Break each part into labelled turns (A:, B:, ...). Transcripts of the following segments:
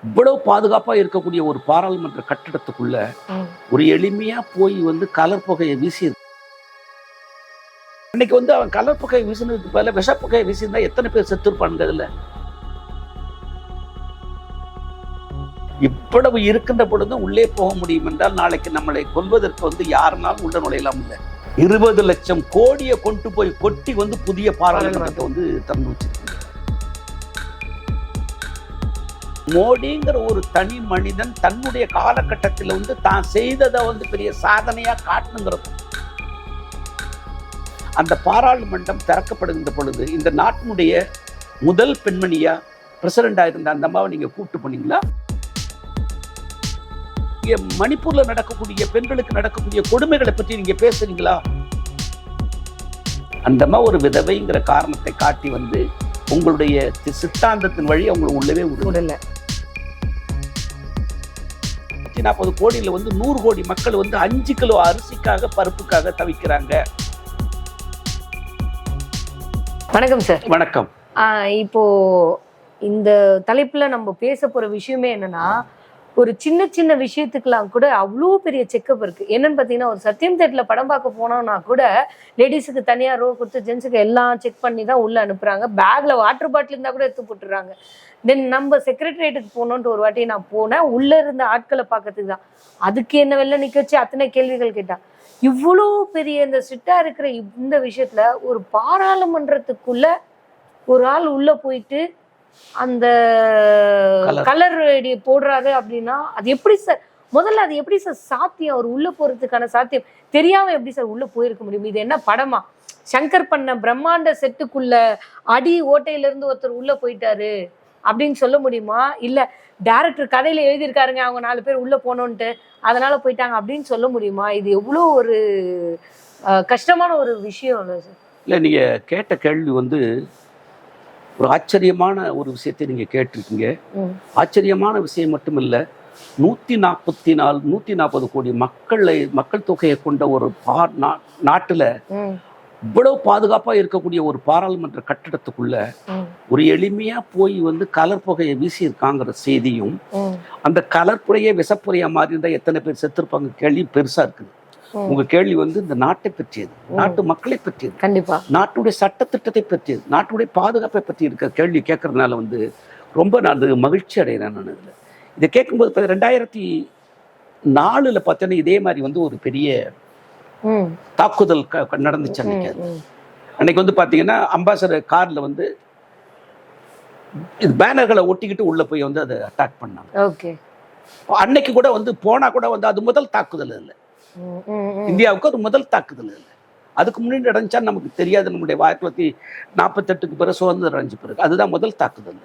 A: இவ்வளவு பாதுகாப்பா இருக்கக்கூடிய ஒரு பாராளுமன்ற கட்டிடத்துக்குள்ள ஒரு எளிமையா போய் வந்து கலர் புகையை வீசி அன்னைக்கு வந்து அவன் கலர் புகையை வீசினதுக்கு பதில விஷப்புகையை வீசியிருந்தா எத்தனை பேர் செத்துருப்பானுங்க அதுல. இவ்வளவு இருக்கின்ற பொழுது உள்ளே போக முடியும் என்றால் நாளைக்கு நம்மளை கொல்வதற்கு வந்து யாருனாலும் உள்ள நுழையலாம். இல்லை 20 லட்சம் கோடியை கொண்டு போய் கொட்டி வந்து புதிய பாராளுமன்றத்தை வந்து திறந்து வச்சிருக்கீங்க. மோடிங்கிற ஒரு தனி மனிதன் தன்னுடைய காலகட்டத்தில் வந்து தான் செய்ததை வந்து பெரிய சாதனையா காட்டணுங்கிறது. அந்த பாராளுமன்றம் திறக்கப்படுகின்ற பொழுது இந்த நாட்டினுடைய முதல் பெண்மணியா பிரசிடண்டா இருந்த அந்த அம்மாவை நீங்க கூப்பிட்டு போனீங்களா? மணிப்பூர்ல நடக்கக்கூடிய பெண்களுக்கு நடக்கக்கூடிய கொடுமைகளை பற்றி நீங்க பேசுறீங்களா? அந்த அம்மா ஒரு விதவைங்கிற காரணத்தை காட்டி வந்து உங்களுடைய சித்தாந்தத்தின் வழி அவங்களை உள்ளவே விடல. 140 கோடியில வந்து 100 கோடி மக்கள் வந்து 5 கிலோ அரிசிக்காக பருப்புக்காக தவிக்கிறாங்க.
B: வணக்கம் சார்.
A: வணக்கம்.
B: இப்போ இந்த தலைப்புல நம்ம பேச போற விஷயமே என்னன்னா, ஒரு சின்ன சின்ன விஷயத்துக்கெல்லாம் கூட அவ்வளோ பெரிய செக்கப் இருக்கு. என்னன்னு பார்த்தீங்கன்னா, ஒரு சத்தியம் தேட்டரில் படம் பார்க்க போனோம்னா கூட லேடிஸுக்கு தனியாக ரோ கொடுத்து ஜென்ஸுக்கு எல்லாம் செக் பண்ணி தான் உள்ளே அனுப்புகிறாங்க. பேக்கில் வாட்டர் பாட்டில் இருந்தால் கூட எடுத்து போட்டுடுறாங்க. தென் நம்ம செக்ரட்டரியேட்டுக்கு போனோன்ட்டு ஒரு வாட்டி நான் போனேன். உள்ளே இருந்த ஆட்களை பார்க்கறதுக்கு தான். அதுக்கு என்ன வெளில நிற்க வச்சு அத்தனை கேள்விகள் கேட்டான். இவ்வளோ பெரிய இந்த ஸ்ட்ரிக்டாக இருக்கிற இந்த விஷயத்தில் ஒரு பாராளுமன்றத்துக்குள்ள ஒரு ஆள் உள்ளே போயிட்டு அந்த கலர் போடுறாரு அப்படின்னா அது எப்படி சார்? முதல்ல அது எப்படி சார் சாத்தியம்? அவர் உள்ள போறதுக்கான சாத்தியம் தெரியாம எப்படி சார் உள்ள போயிருக்க முடியும்? இது என்ன படமா? சங்கர் பண்ண பிரம்மாண்ட செட்டுக்குள்ள அடி ஓட்டையில இருந்து ஒருத்தர் உள்ள போயிட்டாரு அப்படின்னு சொல்ல முடியுமா? இல்ல டைரக்டர் கதையில எழுதியிருக்காருங்க அவங்க 4 பேர் உள்ள போனோன்ட்டு அதனால போயிட்டாங்க அப்படின்னு சொல்ல முடியுமா? இது எவ்வளோ ஒரு கஷ்டமான ஒரு விஷயம் இல்லை சார்?
A: இல்லை, நீங்க கேட்ட கேள்வி வந்து ஒரு ஆச்சரியமான ஒரு விஷயத்தை நீங்க கேட்டிருக்கீங்க. ஆச்சரியமான விஷயம் மட்டும் இல்லை, 140 கோடி மக்கள் தொகையை கொண்ட ஒரு நாட்டுல இவ்வளவு பாதுகாப்பா இருக்கக்கூடிய ஒரு பாராளுமன்ற கட்டிடத்துக்குள்ள ஒரு எளிமையா போய் வந்து கலர் புகையை வீசி இருக்காங்கிற செய்தியும், அந்த கலர் புகையை விஷப்புறையா மாறி இருந்தா எத்தனை பேர் செத்துருப்பாங்க கேள்வி பெருசா இருக்குது. உங்க கேள்வி வந்து இந்த நாட்டை பற்றியது, நாட்டு மக்களை பற்றியது, கண்டிப்பா நாட்டுடைய சட்டத்திட்டத்தை பற்றியது, நாட்டுடைய பாதுகாப்பை பற்றி இருக்க கேள்வி கேட்கறதுனால வந்து ரொம்ப நான் மகிழ்ச்சி அடைகிறேன். நான் இதில் இதை கேட்கும்போது 2004 பார்த்தீங்கன்னா இதே மாதிரி வந்து ஒரு பெரிய தாக்குதல் நடந்துச்சு. அன்னைக்கு வந்து பார்த்தீங்கன்னா அம்பாசடர் கார்ல வந்து பேனர்களை ஒட்டிக்கிட்டு உள்ள போய் வந்து அதை அட்டாக் பண்ணாங்க. அன்னைக்கு கூட வந்து போனா கூட வந்து அது முதல் தாக்குதல் இல்லை, இந்தியாவுக்கு அது முதல் தாக்குதல் இல்லை. அதுக்கு முன்னாடி நடந்துச்சா நமக்கு தெரியாது. நம்முடைய 1948 பிறகு சுதந்திரம் அடைஞ்ச பிறகு அதுதான் முதல் தாக்குதல்.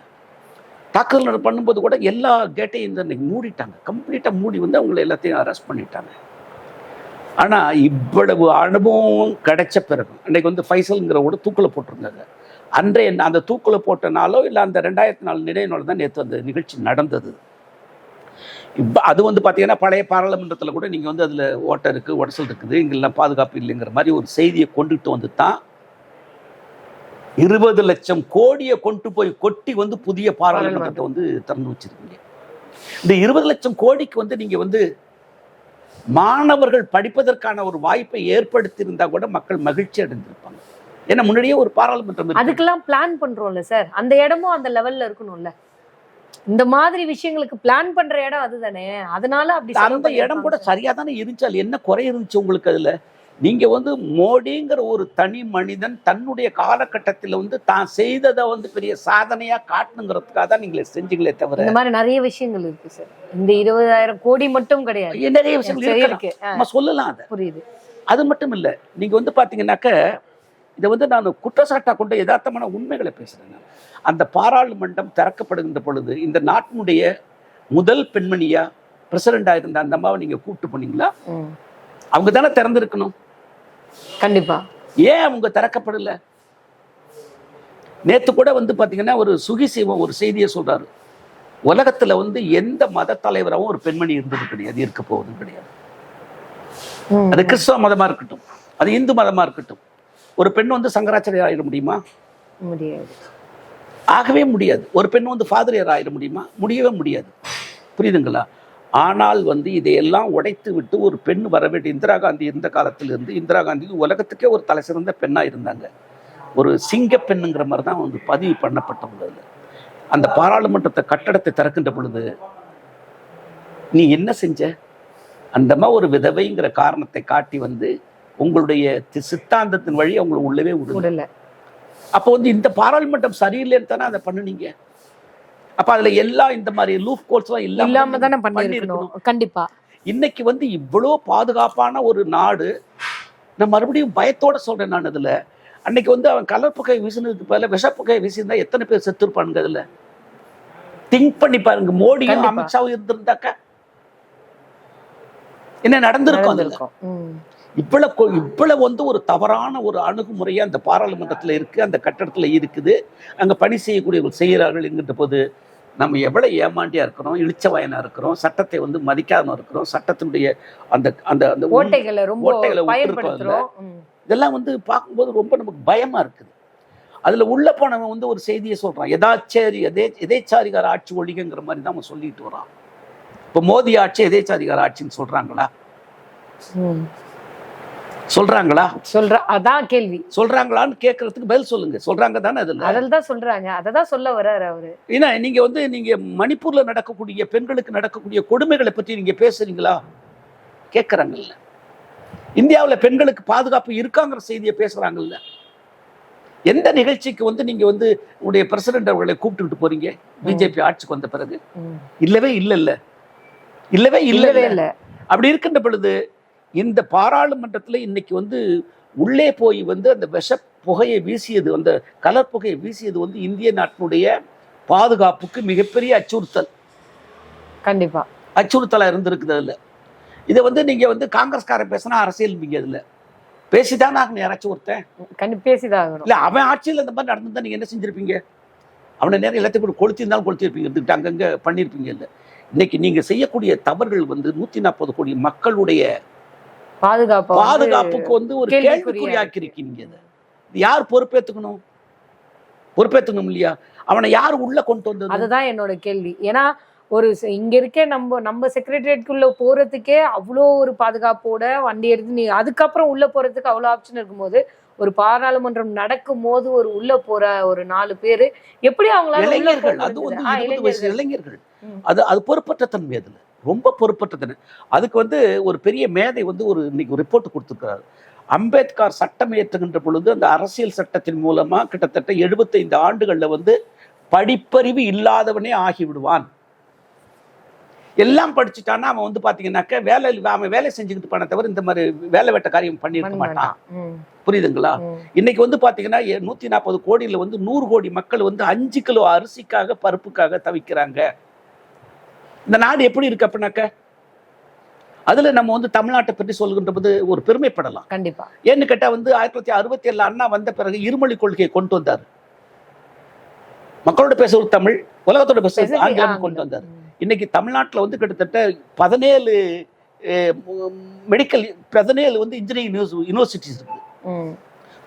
A: தாக்குதல் பண்ணும்போது கூட எல்லா கேட்டையும் இன்னைக்கு மூடிட்டாங்க, கம்ப்ளீட்டா மூடி வந்து அவங்களை எல்லாத்தையும் அரெஸ்ட் பண்ணிட்டாங்க. ஆனா இவ்வளவு அனுபவம் கிடைச்ச பிறகு அன்னைக்கு வந்து ஃபைசல்ங்கிற கூட தூக்கில் போட்டிருந்தாங்க. அன்றைய அந்த தூக்கில் போட்டனாலோ இல்லை அந்த 2004 நினைவு நாள் தான் நேற்று அந்த நிகழ்ச்சி நடந்தது. அது வந்து பார்த்தீங்கன்னா பழைய பாராளுமன்றத்தில் கூட நீங்கள் வந்து அதில் ஓட்டை இருக்குது, உடசல் இருக்குது, இங்கெல்லாம் பாதுகாப்பு இல்லைங்கிற மாதிரி ஒரு செய்தியை கொண்டுட்டு வந்து தான் 20 லட்சம் கோடியை கொண்டு போய் கொட்டி வந்து புதிய பாராளுமன்றத்தை வந்து திறந்து வச்சிருக்கீங்க. இந்த 20 லட்சம் கோடிக்கு வந்து நீங்கள் வந்து மாணவர்கள் படிப்பதற்கான ஒரு வாய்ப்பை ஏற்படுத்தி இருந்தா கூட மக்கள் மகிழ்ச்சி அடைந்திருப்பாங்க. ஏன்னா முன்னாடியே ஒரு பாராளுமன்றம்
B: அதுக்கெல்லாம் பிளான் பண்றோம்ல சார், அந்த இடமும் அந்த லெவல்ல இருக்கணும்ல. இந்த மாதிரி விஷயங்களுக்கு பிளான் பண்ற இடம் அதுதானே, அதனால அப்படி
A: அந்த இடம் கூட சரியா தானே இருந்துச்சு. அது என்ன குறை இருந்துச்சு உங்களுக்கு அதுல? நீங்க வந்து மோடிங்கிற ஒரு தனி மனிதன் தன்னுடைய காலகட்டத்தில் வந்து தான் செய்ததை வந்து பெரிய சாதனையா காட்டணுங்கிறதுக்காக தான் நீங்களே செஞ்சீங்களே தவிர
B: இந்த மாதிரி நிறைய விஷயங்கள் இருக்கு சார். இந்த 20,000 கோடி மட்டும் கிடையாது,
A: நிறைய விஷயங்கள் இருக்கு, நம்ம சொல்லலாம். அதை புரியுது. அது மட்டும் இல்லை, நீங்க வந்து பாத்தீங்கன்னாக்க இதை வந்து நான் குற்றச்சாட்டா கொண்ட யதார்த்தமான உண்மைகளை பேசுறேன். அந்த பாராளுமன்றம் திறக்கப்படுகின்ற பொழுது இந்த நாட்டினுடைய முதல் பெண்மணியா பிரசிடண்டா இருந்த அந்த அம்மாவை நீங்க கூப்பிட்டு போனீங்களா? அவங்க தானே திறந்திருக்கணும்.
B: கண்டிப்பா.
A: ஏன் அவங்க திறக்கப்படல? நேத்து கூட வந்து பாத்தீங்கன்னா ஒரு சுகிசிவம் ஒரு செய்தியை சொல்றாரு, உலகத்துல வந்து எந்த மத தலைவராகவும் ஒரு பெண்மணி இருந்தது கிடையாது, இருக்க போவதும் கிடையாது. அது கிறிஸ்தவ மதமா இருக்கட்டும், அது இந்து மதமா இருக்கட்டும், ஒரு பெண் வந்து சங்கராச்சாரியர் ஆயிட முடியுமா?
B: முடியாது,
A: ஆகவே முடியாது. ஒரு பெண் வந்து ஃபாதரியர் ஆயிட முடியுமா? முடியவே முடியாது. புரியுதுங்களா? ஆனால் வந்து இதையெல்லாம் உடைத்து விட்டு ஒரு பெண் வர வேண்டிய இந்திரா காந்தி இருந்த காலத்திலிருந்து இந்திரா காந்தி உலகத்துக்கே ஒரு தலை சிறந்த பெண்ணாக இருந்தாங்க. ஒரு சிங்க பெண்ணுங்கிற மாதிரி தான் வந்து பதிவு பண்ணப்பட்டவங்க. அந்த பாராளுமன்றத்தை கட்டடத்தை திறக்கின்ற பொழுது நீ என்ன செஞ்ச? அந்த மாதிரி ஒரு விதவைங்கிற காரணத்தை காட்டி வந்து உங்களுடைய சித்தாந்தத்தின் வழி அவங்களை உள்ளவே விடல. அப்போ வந்து இந்த பாராளுமன்றம் சரியில்லைன்னு தானே அதை பண்ணுனீங்க. அப்ப அதுல எல்லாம் இந்த மாதிரி லூப் கோல்ஸ் எல்லாம்
B: இல்லாம தானே பண்ணிருக்கணும். கண்டிப்பா
A: இன்னைக்கு வந்து இவ்வளோ பாதுகாப்பான ஒரு நாடு, நான் மறுபடியும் பயத்தோட சொல்றேன். நான் அதுல அன்னைக்கு வந்து அவன் கலர் புகையை வீசினதுக்கு பதில விஷப்புகையை வீசியிருந்தா எத்தனை பேர் செத்துருப்பானுங்க. அதுல திங்க் பண்ணி பாருங்க. மோடியும் அமித்ஷாவும் இருந்திருந்தாக்கா என்ன நடந்திருக்கும்? இவ்வளவு வந்து ஒரு தவறான ஒரு அணுகுமுறையா அந்த பாராளுமன்றத்தில் இருக்கு, அந்த கட்டடத்துல இருக்குது. அங்க பணி செய்யக்கூடியவர்கள் செய்கிறார்கள் என்கின்ற போது நம்ம எவ்வளவு ஏமாண்டியா இருக்கிறோம், இழிச்சவாயனா இருக்கிறோம், சட்டத்தை வந்து மதிக்காம இருக்கிறோம், சட்டத்தினுடைய அந்த அந்த அந்த
B: ஓட்டைகளை
A: இதெல்லாம் வந்து பார்க்கும்போது ரொம்ப நமக்கு பயமா இருக்குது. அதுல உள்ள போனவன் வந்து ஒரு செய்தியை சொல்றான், எதேச்சாதிகார ஆட்சி ஒழிகங்கிற மாதிரி தான் அவன் சொல்லிட்டு வரான். இப்ப மோடி ஆட்சி எதேச்சாதிகார ஆட்சின்னு சொல்றாங்களா? சொல்றாங்களா?
B: அதான் கேள்வி.
A: சொல்றாங்களான்னு கேட்கறதுக்கு பதில் சொல்லுங்க. சொல்றாங்க தானே?
B: அதுதான் சொல்றாங்க. அததான் சொல்ல வர்றாரு அவரு.
A: ஏன்னா நீங்க மணிப்பூர்ல நடக்கக்கூடிய பெண்களுக்கு நடக்கக்கூடிய கொடுமைகளை பற்றி நீங்க பேசுறீங்களா? கேட்கறாங்கல்ல. இந்தியாவுல பெண்களுக்கு பாதுகாப்பு இருக்காங்கிற செய்தியை பேசுறாங்கல்ல. எந்த நிகழ்ச்சிக்கு வந்து நீங்க வந்து உங்களுடைய பிரசிடென்ட் அவர்களை கூப்பிட்டுக்கிட்டு போறீங்க பிஜேபி ஆட்சிக்கு வந்த பிறகு? இல்லவே இல்ல. அப்படி இருக்கின்ற பொழுது இந்த பாராளுமன்றத்தில் இன்னைக்கு வந்து உள்ளே போய் வந்து அந்த விஷ புகையை வீசியது, அந்த கலர் புகையை வீசியது வந்து இந்திய நாட்டினுடைய பாதுகாப்புக்கு மிகப்பெரிய அச்சுறுத்தல்.
B: கண்டிப்பா
A: அச்சுறுத்தலா இருந்திருக்குது. அதுல இதை வந்து நீங்க வந்து காங்கிரஸ்காரன் பேசினா அரசியல் நீங்க இதுல பேசிதான் ஆகணும். யாராச்சும் ஒருத்தன்
B: பேசிதான்
A: இல்ல, அவன் ஆட்சியில் இந்த மாதிரி நடந்திருந்தா நீங்க என்ன செஞ்சிருப்பீங்க? அவனை நேரம் எல்லாத்தையும் கூட கொளுத்திருந்தாலும் கொளுத்திருப்பீங்க, அங்கங்க பண்ணிருப்பீங்க. இல்லை, இன்னைக்கு நீங்க செய்யக்கூடிய தவறுகள் வந்து 140 கோடி மக்களுடைய பாதுகாப்புக்கு வந்து ஒரு கேள்விக்குறியாக்கி இருக்கீங்க. யார் பொறுப்பேற்றுக்கணும்? பொறுப்பேற்றுக்கணும் இல்லையா? அவனை யார் உள்ள கொண்டு வந்தது? அதுதான்
B: என்னோட கேள்வி. ஏன்னா ஒரு இங்க இருக்க நம்ம செக்ரட்டரியேட்குள்ள போறதுக்கே அவ்வளோ ஒரு பாதுகாப்போட வண்டி எடுத்து நீ அதுக்கப்புறம் உள்ள போறதுக்கு அவ்வளோ ஆப்ஷன் இருக்கும்போது ஒரு பாராளுமன்றம் நடக்கும் போது ஒரு உள்ள போற ஒரு 4 பேரு எப்படி அவங்களால
A: இளைஞர்கள், அது வந்து 20 வயசு இளைஞர்கள், அது பொறுப்பற்ற தன்மை. அதுல ரொம்ப பொறுப்பற்ற தன்மை. அதுக்கு வந்து ஒரு பெரிய மேதை வந்து இன்னைக்கு ஒரு ரிப்போர்ட் கொடுத்துருக்கிறாரு. அம்பேத்கர் சட்டம் ஏற்றுகின்ற பொழுது அந்த அரசியல் சட்டத்தின் மூலமா கிட்டத்தட்ட 75 ஆண்டுகள்ல வந்து படிப்பறிவு இல்லாதவனே ஆகிவிடுவான். எல்லாம் படிச்சுட்டான்னா அவன் வந்து பாத்தீங்கன்னாக்க அவன் வேலை செஞ்சுக்கிட்டு பண்ண தவிர இந்த மாதிரி வேலை வெட்ட காரியம் பண்ணிருக்க மாட்டான். புரியுதுங்களா? இன்னைக்கு வந்து பாத்தீங்கன்னா 140 கோடியில வந்து 100 கோடி மக்கள் வந்து 5 கிலோ அரிசிக்காக பருப்புக்காக தவிக்கிறாங்க. இந்த நாடு எப்படி இருக்கு அப்படின்னாக்க அதுல நம்ம வந்து தமிழ்நாட்டை பற்றி சொல்கின்ற போது ஒரு பெருமைப்படலாம்.
B: கண்டிப்பா.
A: ஏன்னு கேட்டா வந்து 1967 அண்ணா வந்த பிறகு இருமொழி கொள்கையை கொண்டு வந்தார். மக்களோட பேச ஒரு தமிழ், உலகத்தோட பேச ஆங்கிலம் கொண்டு வந்தார். இன்னைக்கு தமிழ்நாட்டில் வந்து கிட்டத்தட்ட 17 மெடிக்கல் 17 வந்து இன்ஜினியரிங் யூனிவர்சிட்டிஸ் இருக்கு.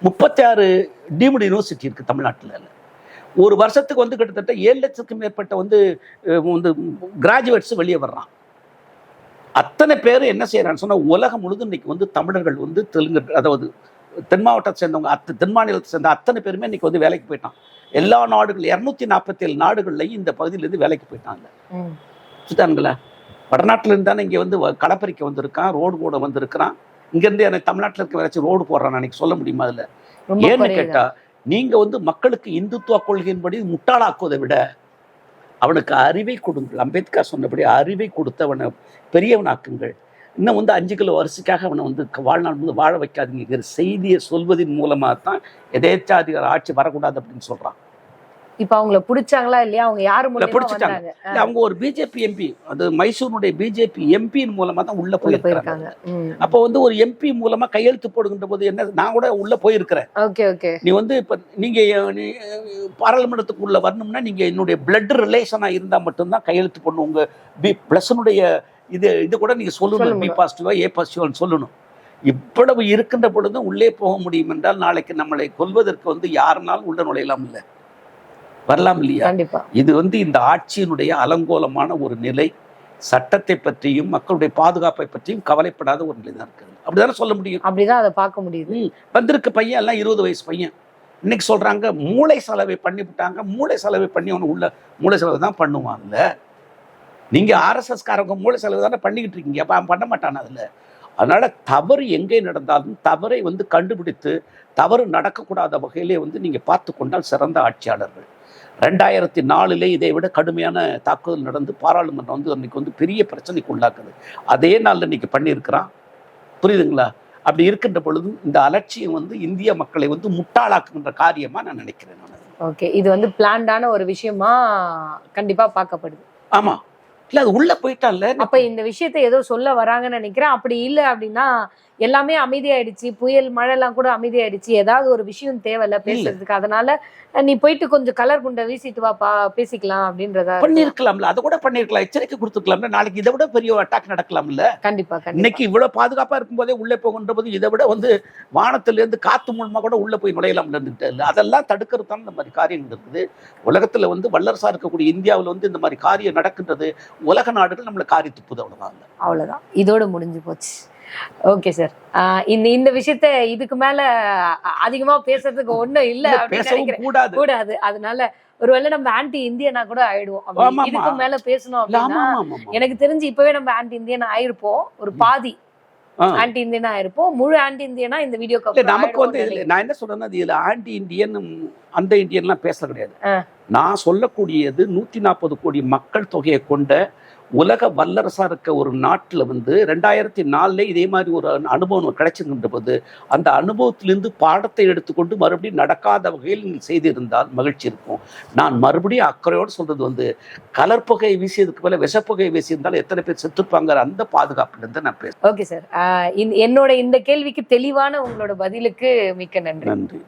A: 36 டீம்டு யூனிவர்சிட்டி இருக்கு தமிழ்நாட்டில். ஒரு வருஷத்துக்கு வந்து கிட்டத்தட்ட 7 லட்சத்துக்கும் மேற்பட்ட வந்து கிராஜுவேட்ஸ் வெளியே வர்றான். அத்தனை பேர் என்ன செய்யறான்னு சொன்னா உலகம் முழுதும் இன்னைக்கு வந்து தமிழர்கள் வந்து தெலுங்கு, அதாவது தென் மாவட்டத்தை சேர்ந்தவங்க, தென் மாநிலத்தை சேர்ந்த அத்தனை பேருமே இன்னைக்கு வந்து வேலைக்கு போயிட்டான். எல்லா நாடுகள் 247 நாடுகள்லையும் இந்த பகுதியிலேருந்து வேலைக்கு போயிட்டாங்க. சுத்தானுங்களா? வடநாட்டில் இருந்தானே இங்கே வந்து கடப்பறிக்க வந்திருக்கான், ரோடு போட வந்திருக்கிறான். இங்கேருந்து எனக்கு தமிழ்நாட்டில் இருக்க வேலைச்சு ரோடு போடுறான் அன்னைக்கு சொல்ல முடியுமா? அதில் ஏன்னு கேட்டா நீங்க வந்து மக்களுக்கு இந்துத்துவ கொள்கையின்படி முட்டாளாக்குவதை விட அவனுக்கு அறிவை கொடுங்கள். அம்பேத்கர் சொன்னபடி அறிவை கொடுத்து அவனை பெரியவனாக்குங்கள். இன்னும் வந்து 5 கிலோ அரிசிக்காக அவனை வந்து வாழ்நாள் வந்து வாழ வைக்காதீங்கிற செய்தியை சொல்வதன் மூலமா தான் எதேச்சாதிகார ஆட்சி வரக்கூடாது அப்படின்னு சொல்றான்.
B: இப்ப அவங்கள பிடிச்சாங்களா இல்லையா? அவங்க யாரு
A: பிடிச்சிட்டாங்க? அவங்க ஒரு பிஜேபி எம்பி, அது மைசூருடைய பிஜேபி எம்பியின் மூலமா தான் உள்ள போயிருக்காங்க. அப்போ வந்து ஒரு எம்பி மூலமா கையெழுத்து போடுகின்ற போது என்ன, நான் கூட உள்ள போயிருக்கிறேன். நீ வந்து இப்ப நீங்க பாராளுமன்றத்துக்குள்ள வரணும்னா நீங்க என்னுடைய பிளட் ரிலேஷனா இருந்தா மட்டும்தான் கையெழுத்து போடணும். உங்க பிளஸ்னுடைய இது கூட நீங்க சொல்லணும், பி பாசிட்டிவா ஏ பாசிட்டிவா சொல்லணும். இவ்வளவு இருக்கின்ற பொழுதும் உள்ளே போக முடியும் என்றால் நாளைக்கு நம்மளை கொல்வதற்கு வந்து யாருனாலும் உள்ள நுழையலாம் இல்லை, வரலாம் இல்லையா? இது வந்து இந்த ஆட்சியினுடைய அலங்கோலமான ஒரு நிலை. சட்டத்தை பற்றியும் மக்களுடைய பாதுகாப்பை பற்றியும் கவலைப்படாத ஒரு நிலை தான் இருக்குது. அப்படிதானே சொல்ல முடியும்.
B: அப்படிதான் அதை பார்க்க முடியுது.
A: வந்திருக்க பையன் எல்லாம் 20 வயசு பையன். இன்னைக்கு சொல்றாங்க மூளை செலவை பண்ணிவிட்டாங்க. மூளை செலவை பண்ணி அவனு உள்ள மூளை செலவு தான் பண்ணுவான்ல. நீங்க ஆர்எஸ்எஸ் காரங்க மூளை செலவு தானே பண்ணிக்கிட்டு இருக்கீங்க. அப்ப அவன் பண்ண மாட்டான் அதுல. அதனால தவறு எங்கே நடந்தாலும் தவறை கண்டுபிடித்து தவறு நடக்கக்கூடாத வகையிலே நீங்க பார்த்து கொண்டால் சிறந்த ஆட்சியாளர்கள். 2004 இதை விட கடுமையான தாக்குதல் நடந்து பாராளுமன்றம் அன்னைக்கு பெரிய பிரச்சனைக்கு உள்ளாக்குது. அதே நாள்ல இன்னைக்கு பண்ணியிருக்கிறான். புரியுதுங்களா? அப்படி இருக்கின்ற பொழுது இந்த அலட்சியம் இந்திய மக்களை முட்டாளாக்குகின்ற காரியமா நான் நினைக்கிறேன்.
B: ஓகே, இது பிளான்டான ஒரு விஷயமா கண்டிப்பா பார்க்கப்படுது.
A: ஆமா, இல்ல அது உள்ள போயிட்டான்ல.
B: அப்ப இந்த விஷயத்தை ஏதோ சொல்ல வராங்கன்னு நினைக்கிறேன். அப்படி இல்லை அப்படின்னா எல்லாமே அமைதியாயிடுச்சு, புயல் மழை எல்லாம் கூட அமைதியாயிடுச்சு, ஏதாவது ஒரு விஷயம் தேவையில்ல பேசுறதுக்கு, அதனால நீ போயிட்டு கொஞ்சம் கலர் குண்டை வீசிட்டு வாப்பா பேசிக்கலாம் அப்படின்றதா
A: பண்ணிருக்கலாம்ல. அதை கூட பண்ணிருக்கலாம், எச்சரிக்கை கொடுத்துருக்கலாம்ல. நாளைக்கு இதை விட பெரிய அட்டாக் நடக்கலாம்ல.
B: கண்டிப்பா.
A: இன்னைக்கு இவ்வளவு பாதுகாப்பா இருக்கும் போதே உள்ளே போகின்ற போது இதை விட வானத்துல இருந்து காத்து மூலமா கூட உள்ள போய் நுழையலாம்ல இருந்துட்டு இல்லை. அதெல்லாம் தடுக்கிறது தான் இந்த மாதிரி காரியங்கள் இருக்குது. உலகத்துல வல்லரசா இருக்கக்கூடிய இந்தியாவில் இந்த மாதிரி காரியம் நடக்கின்றது. உலக நாடுகள் நம்மளை காரி துப்புது.
B: அவ்வளவுதான், இதோட முடிஞ்சு போச்சு. ஓகே சார், இந்த விஷயத்த இதுக்கு மேல அதிகமா பேசுறதுக்கு ஒண்ணும் இல்ல கூடாது. அதனால ஒருவேளை நம்ம ஆன்டி இந்தியனா கூட ஆயிடுவோம். இதுக்கு மேல பேசணும் அப்படின்னா எனக்கு தெரிஞ்சு இப்பவே நம்ம ஆன்டி இந்தியன் ஆயிருப்போம். ஒரு பாதி ஆன்டி இந்தியனா ஆயிருப்போம். முழு ஆன்டி இந்தியனா இந்த வீடியோக்கு
A: நமக்கு நான் என்ன சொல்றேன்னா, இதுல ஆன்டி இந்தியன் அந்த இந்தியன்லாம் பேச கிடையாது. நான் சொல்லக்கூடியது 140 கோடி மக்கள் தொகையை கொண்ட உலக வல்லரசா இருக்க ஒரு நாட்டில் 2004 இதே மாதிரி ஒரு அனுபவம் கிடைச்சிருக்கின்ற போது அந்த அனுபவத்திலிருந்து பாடத்தை எடுத்துக்கொண்டு மறுபடியும் நடக்காத வகையில் நீங்கள் செய்திருந்தால் மகிழ்ச்சி இருக்கும். நான் மறுபடியும் அக்கறையோடு சொல்றது கலர்புகை வீசியதுக்கு மேல விஷப்புகை வீசியிருந்தால் எத்தனை பேர் செத்துப்பாங்க அந்த பாதுகாப்புலேருந்து நான் பேசுறேன்.
B: ஓகே சார், என்னோட இந்த கேள்விக்கு தெளிவான உங்களோட பதிலுக்கு மிக்க நன்றி.